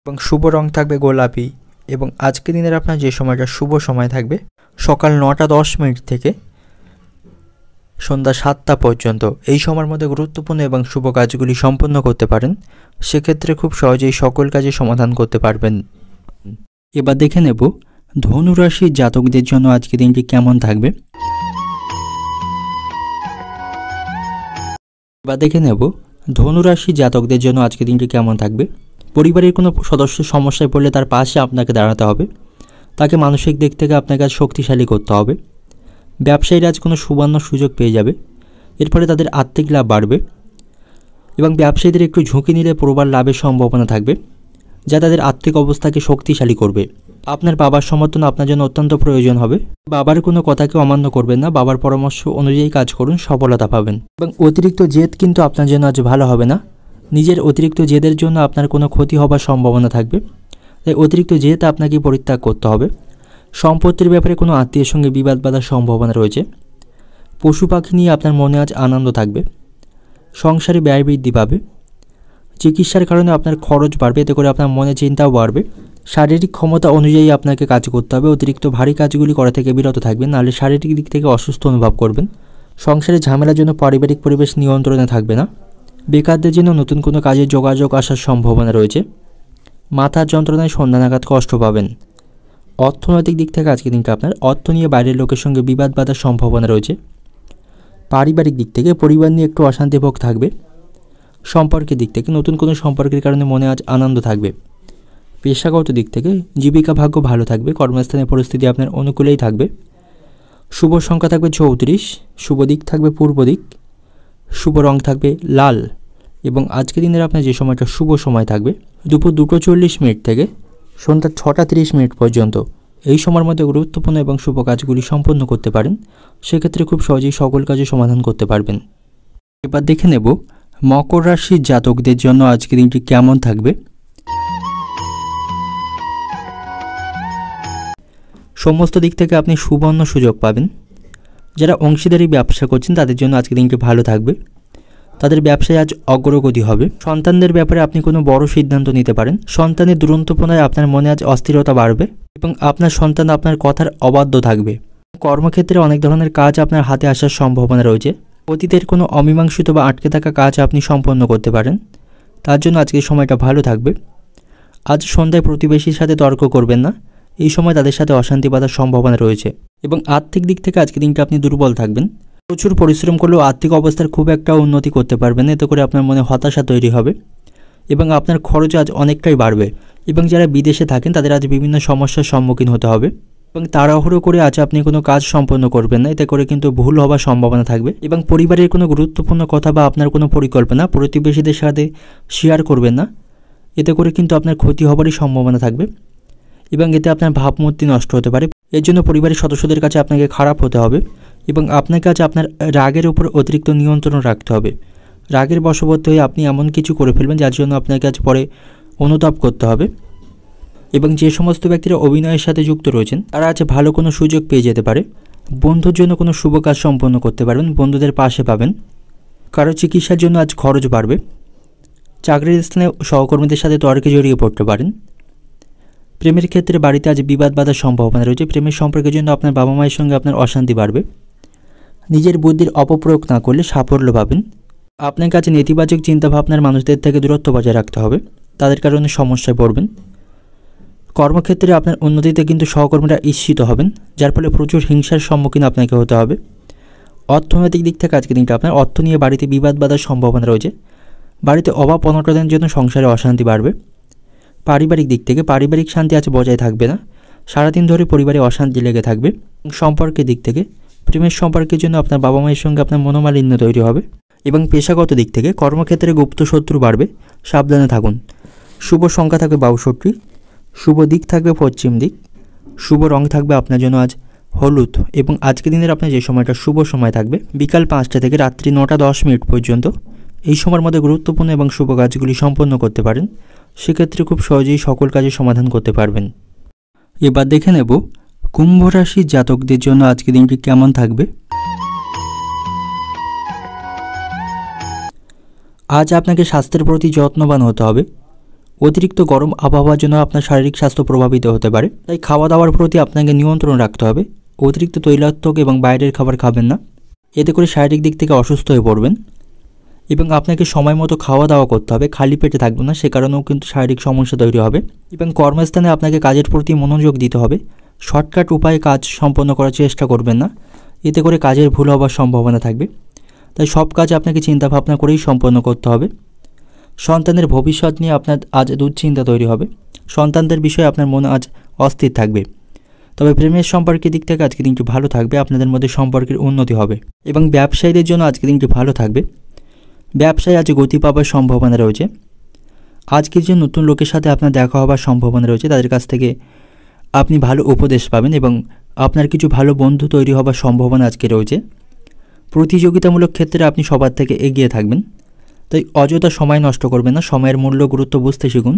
এবং শুভ রং থাকবে গোলাপি। এবং আজকের দিনের আপনার যে সময়টা শুভ সময় থাকবে সকাল 9:10 থেকে সন্ধ্যা 7টা পর্যন্ত এই সময়ের মধ্যে গুরুত্বপূর্ণ এবং শুভ কাজগুলি সম্পন্ন করতে পারেন। সেক্ষেত্রে খুব সহজেই সকল কাজের সমাধান করতে পারবেন। এবার দেখে নেব ধনুরাশির জাতকদের জন্য আজকে দিনটি কেমন থাকবে। এবার দেখে নেব ধনুরাশির জাতকদের জন্য আজকে দিনটি কেমন থাকবে। পরিবারের কোনো সদস্য সমস্যায় পড়লে তার পাশে আপনাকে দাঁড়াতে হবে। তাকে মানসিক দিক থেকে আপনাকে আজ শক্তিশালী করতে হবে। ব্যবসায়ীরা আজ কোনো সুবর্ণ সুযোগ পেয়ে যাবে। এর ফলে তাদের আর্থিক লাভ বাড়বে এবং ব্যবসায়ীদের একটু ঝুঁকি নিলে প্রবল লাভের সম্ভাবনা থাকবে, যা তাদের আর্থিক অবস্থাকে শক্তিশালী করবে। আপনার বাবার সমর্থন আপনার জন্য অত্যন্ত প্রয়োজন হবে। বাবার কোনো কথাকে অমান্য করবেন না, বাবার পরামর্শ অনুযায়ী কাজ করুন, সফলতা পাবেন। এবং অতিরিক্ত জেদ কিন্তু আপনার জন্য আজ ভালো হবে না। নিজের অতিরিক্ত জেদের জন্য আপনার কোনো ক্ষতি হবার সম্ভাবনা থাকবে, তাই অতিরিক্ত জেদ আপনাকে পরিত্যাগ করতে হবে। সম্পত্তির ব্যাপারে কোনো আত্মীয়ের সঙ্গে বিবাদ বাঁধার সম্ভাবনা রয়েছে। পশু পাখি নিয়ে আপনার মনে আজ আনন্দ থাকবে। সংসারে ব্যয় বৃদ্ধি পাবে। চিকিৎসার কারণে আপনার খরচ বাড়বে, এতে করে আপনার মনে চিন্তাও বাড়বে। শারীরিক ক্ষমতা অনুযায়ী আপনাকে কাজ করতে হবে। অতিরিক্ত ভারী কাজগুলি করা থেকে বিরত থাকবেন, নাহলে শারীরিক দিক থেকে অসুস্থ অনুভব করবেন। সংসারে ঝামেলার জন্য পারিবারিক পরিবেশ নিয়ন্ত্রণে থাকবে না। বেকারদের জন্য নতুন কোনো কাজে যোগাযোগ আসার সম্ভাবনা রয়েছে। মাথার যন্ত্রণায় সন্ধ্যা নাগাদ কষ্ট পাবেন। অর্থনৈতিক দিক থেকে আজকে দিনটা আপনার অর্থ নিয়ে বাইরের লোকের সঙ্গে বিবাদ বাঁধার সম্ভাবনা রয়েছে। পারিবারিক দিক থেকে পরিবার নিয়ে একটু অশান্তিভোগ থাকবে। সম্পর্কের দিক থেকে নতুন কোনো সম্পর্কের কারণে মনে আজ আনন্দ থাকবে। পেশাগত দিক থেকে জীবিকা ভাগ্য ভালো থাকবে। কর্মস্থানের পরিস্থিতি আপনার অনুকূলেই থাকবে। শুভ সংখ্যা থাকবে 34, শুভ দিক থাকবে পূর্ব দিক, শুভ রং থাকবে লাল। এবং আজকের দিনের আপনার যে সময়টা শুভ সময় থাকবে দুপুর 2:40 থেকে সন্ধ্যা 6:30 পর্যন্ত। এই সময়ের মধ্যে গুরুত্বপূর্ণ এবং শুভ কাজগুলি সম্পন্ন করতে পারেন। সেক্ষেত্রে খুব সহজেই সকল কাজে সমাধান করতে পারবেন। এবার দেখে নেব মকর রাশির জাতকদের জন্য আজকের দিনটি কেমন থাকবে। সমস্ত দিক থেকে আপনি সুবর্ণ সুযোগ পাবেন। যারা অংশীদারি ব্যবসা করছেন তাদের জন্য আজকের দিনটি ভালো থাকবে। তাদের ব্যবসায় আজ অগ্রগতি হবে। সন্তানদের ব্যাপারে আপনি কোনো বড় সিদ্ধান্ত নিতে পারেন। সন্তানের দুরন্তপনায় আপনার মনে আজ অস্থিরতা বাড়বে এবং আপনার সন্তান আপনার কথার অবাধ্য থাকবে। কর্মক্ষেত্রে অনেক ধরনের কাজ আপনার হাতে আসার সম্ভাবনা রয়েছে। অতীতের কোনো অমীমাংসিত বা আটকে থাকা কাজ আপনি সম্পন্ন করতে পারেন। তার জন্য আজকের সময়টা ভালো থাকবে। আজ সন্ধ্যায় প্রতিবেশীর সাথে তর্ক করবেন না। এই সময় তাদের সাথে অশান্তি বাঁধার সম্ভাবনা রয়েছে। এবং আর্থিক দিক থেকে আজকে দিনটা আপনি দুর্বল থাকবেন। প্রচুর পরিশ্রম করলেও আর্থিক অবস্থার খুব একটা উন্নতি করতে পারবেন না। এতে করে আপনার মনে হতাশা তৈরি হবে এবং আপনার খরচ আজ অনেকটাই বাড়বে। এবং যারা বিদেশে থাকেন তাদের আজ বিভিন্ন সমস্যার সম্মুখীন হতে হবে এবং তাড়াহুড়ো করে আজ আপনি কোনো কাজ সম্পন্ন করবেন না। এতে করে কিন্তু ভুল হওয়ার সম্ভাবনা থাকবে। এবং পরিবারের কোনো গুরুত্বপূর্ণ কথা বা আপনার কোনো পরিকল্পনা প্রতিবেশীদের সাথে শেয়ার করবেন না। এতে করে কিন্তু আপনার ক্ষতি হবারই সম্ভাবনা থাকবে এবং এতে আপনার ভাবমূর্তি নষ্ট হতে পারে। এর জন্য পরিবারের সদস্যদের কাছে আপনাকে খারাপ হতে হবে এবং আপনাকে আজ আপনার রাগের উপর অতিরিক্ত নিয়ন্ত্রণ রাখতে হবে। রাগের বশবর্তী হয়ে আপনি এমন কিছু করে ফেলবেন যার জন্য আপনাকে আজ পরে অনুতাপ করতে হবে। এবং যে সমস্ত ব্যক্তিরা অভিনয়ের সাথে যুক্ত রয়েছেন তারা আজ ভালো কোনো সুযোগ পেয়ে যেতে পারে। বন্ধুর জন্য কোনো শুভ কাজ সম্পন্ন করতে পারবেন, বন্ধুদের পাশে পাবেন। কারো চিকিৎসার জন্য আজ খরচ বাড়বে। চাকরির স্থানে সহকর্মীদের সাথে তর্কে জড়িয়ে পড়তে পারেন। প্রেমের ক্ষেত্রে বাড়িতে আজ বিবাদ বাঁধার সম্ভাবনা রয়েছে। প্রেমের সম্পর্কের জন্য আপনার বাবা মায়ের সঙ্গে আপনার অশান্তি বাড়বে। নিজের বুদ্ধির অপপ্রয়োগ না করলে সাফল্য পাবেন। আপনার কাছে নেতিবাচক চিন্তাভাবনার মানুষদের থেকে দূরত্ব বজায় রাখতে হবে, তাদের কারণে সমস্যায় পড়বেন। কর্মক্ষেত্রে আপনার উন্নতিতে কিন্তু সহকর্মীরা ঈর্ষিত হবেন, যার ফলে প্রচুর হিংসার সম্মুখীন আপনাকে হতে হবে। অর্থনৈতিক দিক থেকে আজকে দিনটা আপনার অর্থ নিয়ে বাড়িতে বিবাদ বাঁধার সম্ভাবনা রয়েছে। বাড়িতে অভাব অনটনের জন্য সংসারে অশান্তি বাড়বে। পারিবারিক দিক থেকে পারিবারিক শান্তি আজ বজায় থাকবে না। সারাদিন ধরে পরিবারে অশান্তি লেগে থাকবে। সম্পর্কের দিক থেকে প্রেমের সম্পর্কের জন্য আপনার বাবা মায়ের সঙ্গে আপনার মনোমালিন্য তৈরি হবে। এবং পেশাগত দিক থেকে কর্মক্ষেত্রে গুপ্ত শত্রু বাড়বে, সাবধানে থাকুন। শুভ সংখ্যা থাকবে 62, শুভ দিক থাকবে পশ্চিম দিক, শুভ রং থাকবে আপনার জন্য আজ হলুদ। এবং আজকের দিনের আপনার যে সময়টা শুভ সময় থাকবে বিকাল 5টা থেকে রাত্রি 9:10 পর্যন্ত। এই সময়ের মধ্যে গুরুত্বপূর্ণ এবং শুভ কাজগুলি সম্পন্ন করতে পারেন। সেক্ষেত্রে খুব সহজেই সকল কাজের সমাধান করতে পারবেন। এবার দেখে নেব কুম্ভ রাশির জাতকদের জন্য আজকে দিনটি কেমন থাকবে। আজ আপনাকে স্বাস্থ্যের প্রতি যত্নবান হতে হবে। অতিরিক্ত গরম আবহাওয়ার জন্য আপনার শারীরিক স্বাস্থ্য প্রভাবিত হতে পারে, তাই খাওয়া দাওয়ার প্রতি আপনাকে নিয়ন্ত্রণ রাখতে হবে। অতিরিক্ত তৈলাক্ত এবং বাইরের খাবার খাবেন না, এতে করে শারীরিক দিক থেকে অসুস্থ হয়ে পড়বেন। এবং আপনাকে সময় মতো খাওয়া দাওয়া করতে হবে, খালি পেটে থাকবেন না, সে কারণেও কিন্তু শারীরিক সমস্যা তৈরি হবে। এবং কর্মস্থানে আপনাকে কাজের প্রতি মনোযোগ দিতে হবে, শর্টকাট উপায়ে কাজ সম্পন্ন করার চেষ্টা করবেন না, এতে করে কাজের ভুল হওয়ার সম্ভাবনা থাকবে। তাই সব কাজ আপনাকে চিন্তাভাবনা করেই সম্পন্ন করতে হবে। সন্তানের ভবিষ্যৎ নিয়ে আপনার আজ দুশ্চিন্তা তৈরি হবে, সন্তানদের বিষয়ে আপনার মন আজ অস্থির থাকবে। তবে প্রেমের সম্পর্কের দিক থেকে আজকে দিনটি ভালো থাকবে, আপনাদের মধ্যে সম্পর্কের উন্নতি হবে। এবং ব্যবসায়ীদের জন্য আজকে দিনটি ভালো থাকবে, ব্যবসায় আজ গতি পাওয়ার সম্ভাবনা রয়েছে। আজকের যে নতুন লোকের সাথে আপনার দেখা হওয়ার সম্ভাবনা রয়েছে, তাদের কাছ থেকে আপনি ভালো উপদেশ পাবেন এবং আপনার কিছু ভালো বন্ধু তৈরি হওয়ার সম্ভাবনা আজকে রয়েছে। প্রতিযোগিতামূলক ক্ষেত্রে আপনি সবার থেকে এগিয়ে থাকবেন, তাই অযথা সময় নষ্ট করবেন না, সময়ের মূল্য গুরুত্ব বুঝতে শিখুন।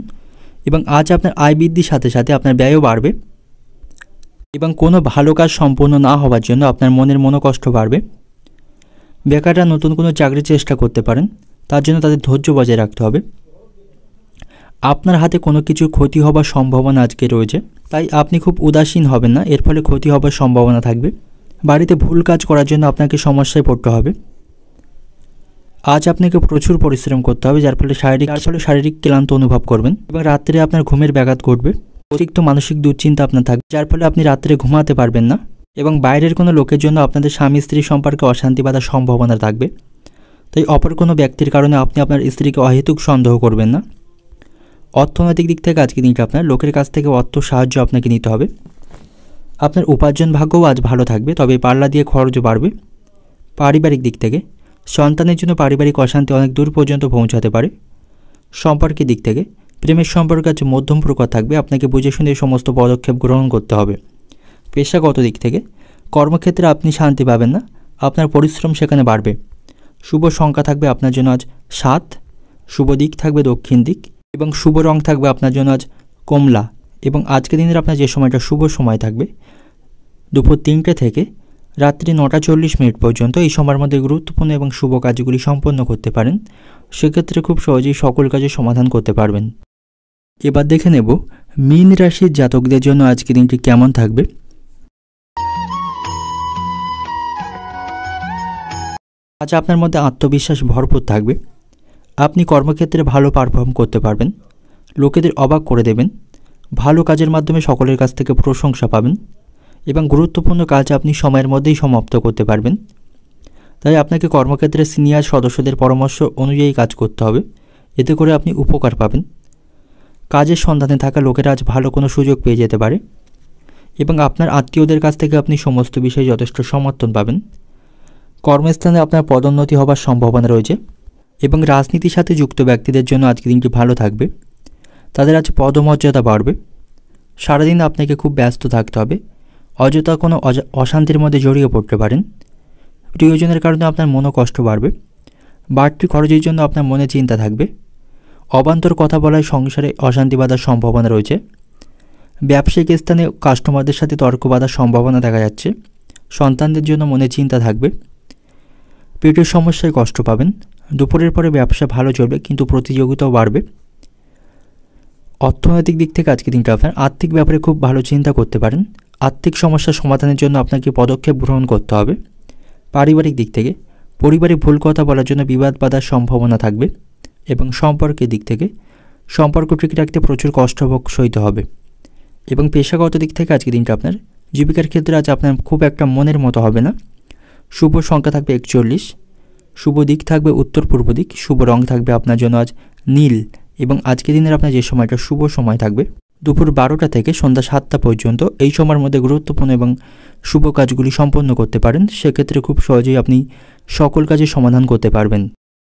এবং আজ আপনার আয় বৃদ্ধির সাথে সাথে আপনার ব্যয়ও বাড়বে এবং কোনো ভালো কাজ সম্পূর্ণ না হওয়ার জন্য আপনার মনের মনোকষ্ট বাড়বে। বেকাররা নতুন কোনো চাকরির চেষ্টা করতে পারেন, তার জন্য তাদের ধৈর্য বজায় রাখতে হবে। আপনার হাতে কোনো কিছুর ক্ষতি হবার সম্ভাবনা আজকে রয়েছে, তাই আপনি খুব উদাসীন হবেন না, এর ফলে ক্ষতি হবার সম্ভাবনা থাকবে। বাড়িতে ভুল কাজ করার জন্য আপনাকে সমস্যায় পড়তে হবে। আজ আপনাকে প্রচুর পরিশ্রম করতে হবে, যার ফলে শারীরিক ক্লান্ত অনুভব করবেন এবং রাত্রে আপনার ঘুমের ব্যাঘাত ঘটবে। অতিরিক্ত মানসিক দুশ্চিন্তা আপনার থাকবে, যার ফলে আপনি রাত্রে ঘুমাতে পারবেন না এবং বাইরের কোনো লোকের জন্য আপনাদের স্বামী স্ত্রী সম্পর্কে অশান্তি বাঁধার সম্ভাবনা থাকবে। তাই অপর কোনো ব্যক্তির কারণে আপনি আপনার স্ত্রীকে অহেতুক সন্দেহ করবেন না। অর্থনৈতিক দিক থেকে আজকে দিনটা আপনার লোকের কাছ থেকে অর্থ সাহায্য আপনাকে নিতে হবে। আপনার উপার্জন ভাগ্যও আজ ভালো থাকবে, তবে পাল্লা দিয়ে খরচও বাড়বে। পারিবারিক দিক থেকে সন্তানের জন্য পারিবারিক অশান্তি অনেক দূর পর্যন্ত পৌঁছাতে পারে। সম্পর্কের দিক থেকে প্রেমের সম্পর্ক আজ মধ্যম প্রকার থাকবে, আপনাকে বুঝে শুনে সমস্ত পদক্ষেপ গ্রহণ করতে হবে। পেশাগত দিক থেকে কর্মক্ষেত্রে আপনি শান্তি পাবেন না, আপনার পরিশ্রম সেখানে বাড়বে। শুভ সংখ্যা থাকবে আপনার জন্য আজ 7, শুভ দিক থাকবে দক্ষিণ দিক এবং শুভ রং থাকবে আপনার জন্য আজ কমলা। এবং আজকের দিনের আপনার যে সময়টা শুভ সময় থাকবে দুপুর 3টে থেকে রাত্রি 9:40 পর্যন্ত, এই সময়ের মধ্যে গুরুত্বপূর্ণ এবং শুভ কাজগুলি সম্পন্ন করতে পারেন। সেক্ষেত্রে খুব সহজেই সকল কাজের সমাধান করতে পারবেন। এবার দেখে নেব মীন রাশির জাতকদের জন্য আজকের দিনটি কেমন থাকবে। আজ আপনার মধ্যে আত্মবিশ্বাস ভরপুর থাকবে, আপনি কর্মক্ষেত্রে ভালো পারফর্ম করতে পারবেন, লোকেদের অবাক করে দেবেন, ভালো কাজের মাধ্যমে সকলের কাছ থেকে প্রশংসা পাবেন এবং গুরুত্বপূর্ণ কাজ আপনি সময়ের মধ্যেই সমাপ্ত করতে পারবেন। তাই আপনাকে কর্মক্ষেত্রে সিনিয়র সদস্যদের পরামর্শ অনুযায়ী কাজ করতে হবে, এতে করে আপনি উপকার পাবেন। কাজের সন্ধানে থাকা লোকেরা আজ ভালো কোনো সুযোগ পেয়ে যেতে পারে এবং আপনার আত্মীয়দের কাছ থেকে আপনি সমস্ত বিষয়ে যথেষ্ট সমর্থন পাবেন। কর্মস্থানে আপনার পদোন্নতি হবার সম্ভাবনা রয়েছে এবং রাজনীতির সাথে যুক্ত ব্যক্তিদের জন্য আজকের দিনটি ভালো থাকবে, তাদের আজ পদমর্যাদা বাড়বে। সারাদিন আপনাকে খুব ব্যস্ত থাকতে হবে, অযথা কোনো অশান্তির মধ্যে জড়িয়ে পড়তে পারেন। প্রিয়জনের কারণে আপনার মনোকষ্ট বাড়বে, বাড়তি খরচের জন্য আপনার মনে চিন্তা থাকবে। অবান্তর কথা বলায় সংসারে অশান্তি বাঁধার সম্ভাবনা রয়েছে। ব্যবসায়িক স্থানে কাস্টমারদের সাথে তর্ক বাঁধার সম্ভাবনা দেখা যাচ্ছে। সন্তানদের জন্য মনে চিন্তা থাকবে, পেটের সমস্যায় কষ্ট পাবেন। দুপুরের পরে ব্যবসা ভালো চলবে, কিন্তু প্রতিযোগিতাও বাড়বে। অর্থনৈতিক দিক থেকে আজকে দিনটা আপনার আর্থিক ব্যাপারে খুব ভালো চিন্তা করতে পারেন। আর্থিক সমস্যার সমাধানের জন্য আপনাকে পদক্ষেপ গ্রহণ করতে হবে। পারিবারিক দিক থেকে পরিবারে ভুল কথা বলার জন্য বিবাদ বাঁধার সম্ভাবনা থাকবে এবং সম্পর্কের দিক থেকে সম্পর্ক ঠিক রাখতে প্রচুর কষ্টভোগ সইতে হবে। এবং পেশাগত দিক থেকে আজকে দিনটা আপনার জীবিকার ক্ষেত্রে আজ আপনার খুব একটা মনের মতো হবে না। শুভ সংখ্যা থাকবে 41, শুভ দিক থাকবে উত্তর পূর্ব দিক, শুভ রং থাকবে আপনার জন্য আজ নীল। এবং আজকের দিনের আপনার যে সময়টা শুভ সময় থাকবে দুপুর 12টা থেকে সন্ধ্যা 7টা পর্যন্ত, এই সময়ের মধ্যে গুরুত্বপূর্ণ এবং শুভ কাজগুলি সম্পন্ন করতে পারেন। সেক্ষেত্রে খুব সহজেই আপনি সকল কাজের সমাধান করতে পারবেন।